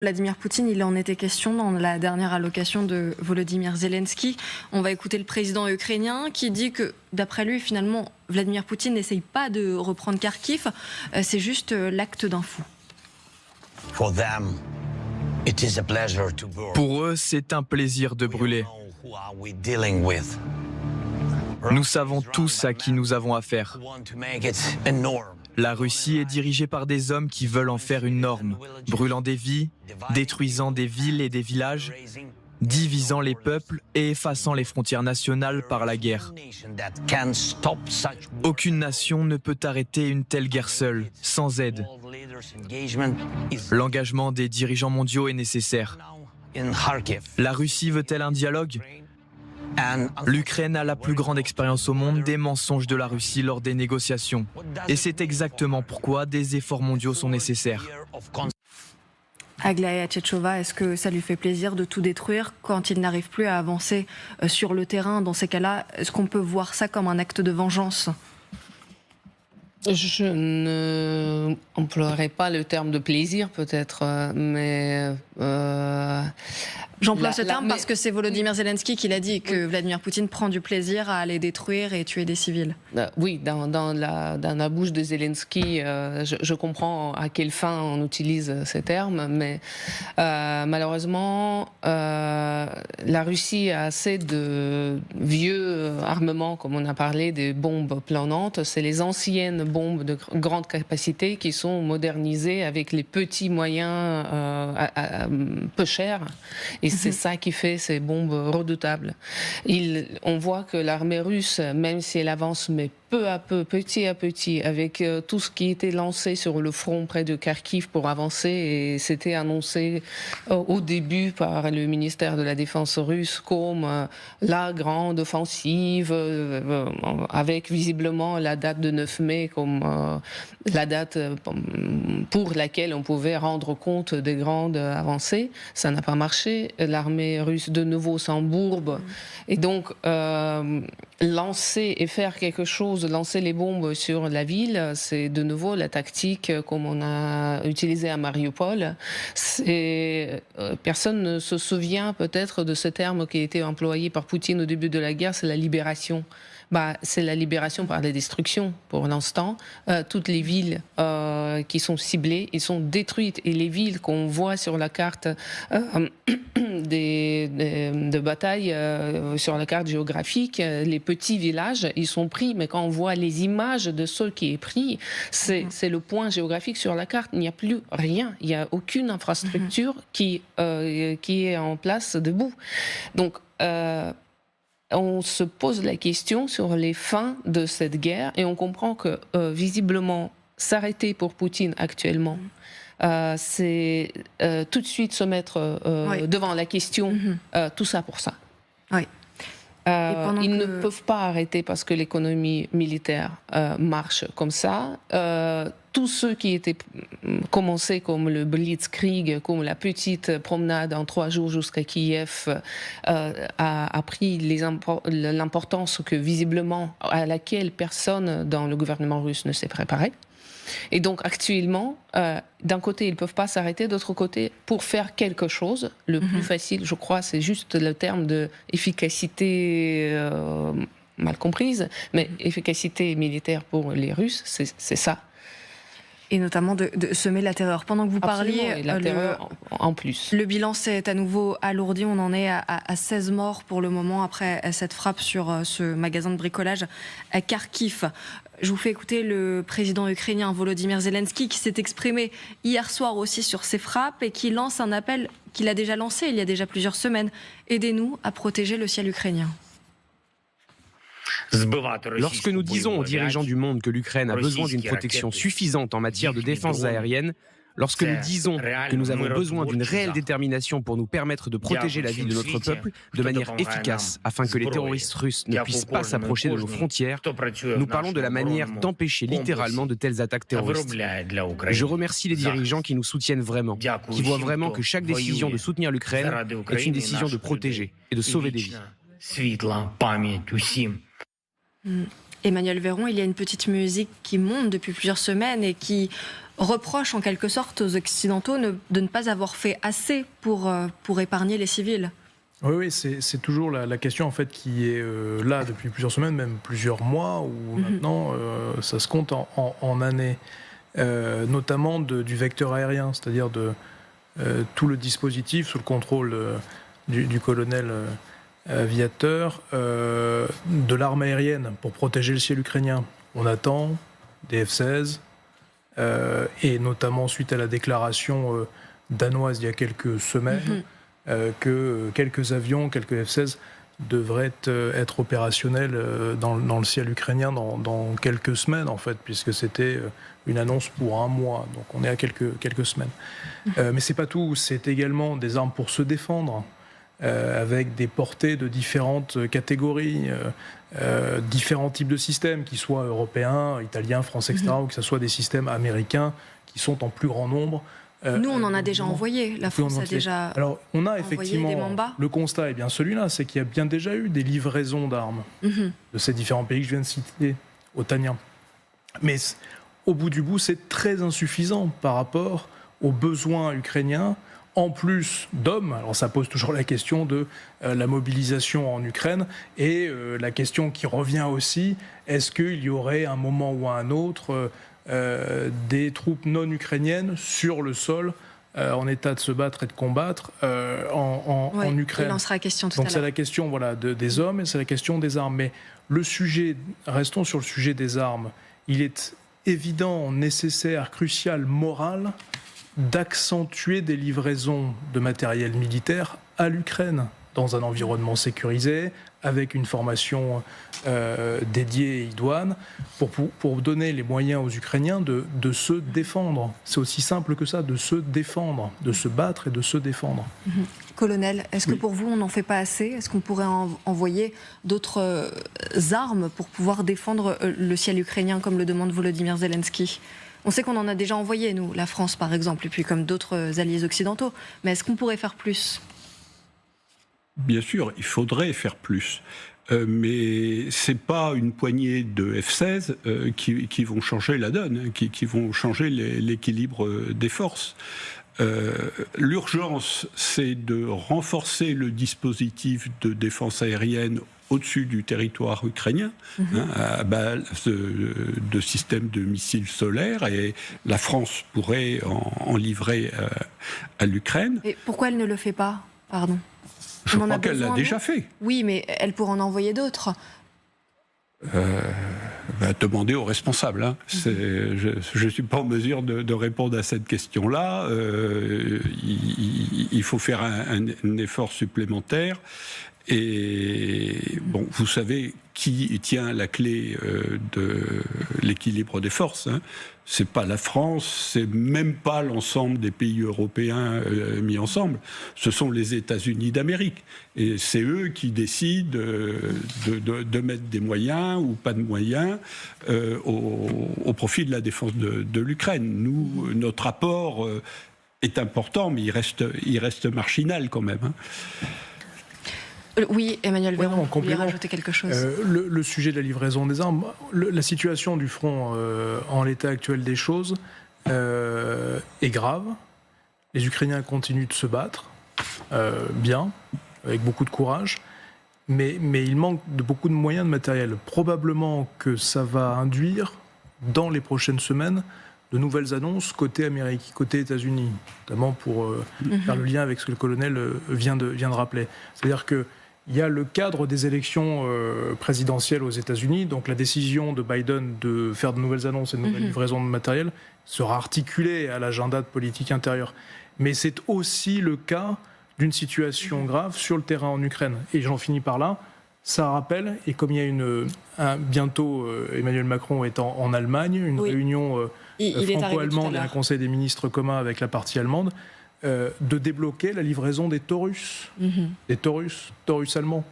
Vladimir Poutine, il en était question dans la dernière allocation de Volodymyr Zelensky. On va écouter le président ukrainien qui dit que, d'après lui, finalement, Vladimir Poutine n'essaye pas de reprendre Kharkiv, c'est juste l'acte d'un fou. Pour eux, c'est un plaisir de brûler. Nous savons tous à qui nous avons affaire. La Russie est dirigée par des hommes qui veulent en faire une norme, brûlant des vies, détruisant des villes et des villages, divisant les peuples et effaçant les frontières nationales par la guerre. Aucune nation ne peut arrêter une telle guerre seule, sans aide. L'engagement des dirigeants mondiaux est nécessaire. La Russie veut-elle un dialogue ? L'Ukraine a la plus grande expérience au monde des mensonges de la Russie lors des négociations. Et c'est exactement pourquoi des efforts mondiaux sont nécessaires. Aglaé Tchetchova, est-ce que ça lui fait plaisir de tout détruire quand il n'arrive plus à avancer sur le terrain? Dans ces cas-là, est-ce qu'on peut voir ça comme un acte de vengeance? Je ne emploierai pas le terme de plaisir peut-être, mais... J'emploie ce terme parce que c'est Volodymyr Zelensky qui l'a dit, que Vladimir Poutine prend du plaisir à aller détruire et tuer des civils. Oui, dans la bouche de Zelensky, je comprends à quelle fin on utilise ces termes, mais malheureusement, la Russie a assez de vieux armements, comme on a parlé, des bombes planantes. C'est les anciennes bombes de grande capacité qui sont modernisées avec les petits moyens peu chers. Et c'est ça qui fait ces bombes redoutables. On voit que l'armée russe, même si elle avance, mais peu à peu, petit à petit, avec tout ce qui était lancé sur le front près de Kharkiv pour avancer, et c'était annoncé au début par le ministère de la Défense russe comme la grande offensive, avec visiblement la date de 9 mai comme la date pour laquelle on pouvait rendre compte des grandes avancées. Ça n'a pas marché. L'armée russe de nouveau s'embourbe. Et donc, lancer et faire quelque chose, lancer les bombes sur la ville, c'est de nouveau la tactique comme on a utilisé à Mariupol. Personne ne se souvient peut-être de ce terme qui a été employé par Poutine au début de la guerre, c'est la libération. C'est la libération par la destruction pour l'instant. Toutes les villes qui sont ciblées, elles sont détruites. Et les villes qu'on voit sur la carte de bataille, sur la carte géographique, les petits villages, ils sont pris. Mais quand on voit les images de ce qui est pris, c'est le point géographique sur la carte. Il n'y a plus rien. Il n'y a aucune infrastructure qui est en place debout. Donc, on se pose la question sur les fins de cette guerre et on comprend que visiblement s'arrêter pour Poutine actuellement, c'est tout de suite se mettre devant la question, tout ça pour ça. Oui. Ils ne peuvent pas arrêter parce que l'économie militaire marche comme ça. Tous ceux qui étaient commencés comme le Blitzkrieg, comme la petite promenade en 3 jours jusqu'à Kiev, a pris l'importance que visiblement à laquelle personne dans le gouvernement russe ne s'est préparé. Et donc actuellement, d'un côté, ils ne peuvent pas s'arrêter, d'autre côté, pour faire quelque chose, le plus facile, je crois, c'est juste le terme d'efficacité mal comprise, mais efficacité militaire pour les Russes, c'est ça. Et notamment de semer la terreur. Pendant que vous parliez, la terreur en plus. Le bilan s'est à nouveau alourdi. On en est à 16 morts pour le moment après cette frappe sur ce magasin de bricolage à Kharkiv. Je vous fais écouter le président ukrainien Volodymyr Zelensky qui s'est exprimé hier soir aussi sur ces frappes et qui lance un appel qu'il a déjà lancé il y a déjà plusieurs semaines. Aidez-nous à protéger le ciel ukrainien. Lorsque nous disons aux dirigeants du monde que l'Ukraine a besoin d'une protection suffisante en matière de défense aérienne, lorsque nous disons que nous avons besoin d'une réelle détermination pour nous permettre de protéger la vie de notre peuple de manière efficace afin que les terroristes russes ne puissent pas s'approcher de nos frontières, nous parlons de la manière d'empêcher littéralement de telles attaques terroristes. Je remercie les dirigeants qui nous soutiennent vraiment, qui voient vraiment que chaque décision de soutenir l'Ukraine est une décision de protéger et de sauver des vies. Emmanuel Véron, il y a une petite musique qui monte depuis plusieurs semaines et qui reproche en quelque sorte aux Occidentaux de ne pas avoir fait assez pour épargner les civils. Oui, c'est toujours la question en fait qui est là depuis plusieurs semaines, même plusieurs mois, ou maintenant ça se compte en années, notamment du vecteur aérien, c'est-à-dire de tout le dispositif sous le contrôle du colonel aviateur de l'arme aérienne pour protéger le ciel ukrainien. On attend des F-16 et notamment suite à la déclaration danoise il y a quelques semaines. Que quelques avions, quelques F-16 devraient être opérationnels dans le ciel ukrainien dans quelques semaines, en fait, puisque c'était une annonce pour un mois. Donc on est à quelques semaines. Mais c'est pas tout, c'est également des armes pour se défendre, avec des portées de différentes catégories, différents types de systèmes, qu'ils soient européens, italiens, français, etc., ou que ce soit des systèmes américains qui sont en plus grand nombre. Nous, on en a déjà envoyé. La France a déjà. Alors, on a effectivement. Le constat est bien celui-là, c'est qu'il y a bien déjà eu des livraisons d'armes de ces différents pays que je viens de citer, otaniens. Mais au bout du bout, c'est très insuffisant par rapport aux besoins ukrainiens, en plus d'hommes. Alors, ça pose toujours la question de la mobilisation en Ukraine et la question qui revient aussi, est-ce qu'il y aurait un moment ou un autre des troupes non ukrainiennes sur le sol en état de se battre et de combattre en Ukraine. Il en sera question tout à l'heure. Donc c'est la question des hommes et c'est la question des armes. Mais le sujet, restons sur le sujet des armes, il est évident, nécessaire, crucial, moral d'accentuer des livraisons de matériel militaire à l'Ukraine dans un environnement sécurisé, avec une formation dédiée et idoine, pour donner les moyens aux Ukrainiens de se défendre. C'est aussi simple que ça, de se défendre, de se battre et de se défendre. Colonel, est-ce que pour vous, on n'en fait pas assez ? Est-ce qu'on pourrait envoyer d'autres armes pour pouvoir défendre le ciel ukrainien, comme le demande Volodymyr Zelensky ? On sait qu'on en a déjà envoyé, nous, la France par exemple, et puis comme d'autres alliés occidentaux. Mais est-ce qu'on pourrait faire plus ? Bien sûr, il faudrait faire plus. Mais ce n'est pas une poignée de F-16 qui vont changer la donne, qui vont changer l'équilibre des forces. L'urgence, c'est de renforcer le dispositif de défense aérienne au-dessus du territoire ukrainien, à base de systèmes de missiles solaires, et la France pourrait en livrer à l'Ukraine. Et pourquoi elle ne le fait pas ? Pardon. Je crois qu'elle l'a déjà fait. Oui, mais elle pourrait en envoyer d'autres. Demander aux responsables. Hein. Je ne suis pas en mesure de répondre à cette question-là. Il faut faire un effort supplémentaire. Et bon, vous savez qui tient la clé de l'équilibre des forces. Hein. C'est pas la France, c'est même pas l'ensemble des pays européens mis ensemble. Ce sont les États-Unis d'Amérique. Et c'est eux qui décident de mettre des moyens ou pas de moyens au profit de la défense de l'Ukraine. Nous, notre apport est important, mais il reste marginal quand même. Hein. Oui, Emmanuel Véran, vous vouliez rajouter quelque chose. Le sujet de la livraison des armes, la situation du front en l'état actuel des choses est grave. Les Ukrainiens continuent de se battre, bien, avec beaucoup de courage, mais il manque beaucoup de moyens de matériel. Probablement que ça va induire, dans les prochaines semaines, de nouvelles annonces côté Amérique, côté États-Unis, notamment pour faire le lien avec ce que le colonel vient de rappeler. C'est-à-dire que il y a le cadre des élections présidentielles aux États-Unis, donc la décision de Biden de faire de nouvelles annonces et de nouvelles livraisons de matériel sera articulée à l'agenda de politique intérieure. Mais c'est aussi le cas d'une situation grave sur le terrain en Ukraine. Et j'en finis par là. Ça rappelle, et comme il y a bientôt Emmanuel Macron est en Allemagne, une réunion franco-allemande et un conseil des ministres commun avec la partie allemande, de débloquer la livraison des Taurus, des Taurus allemands.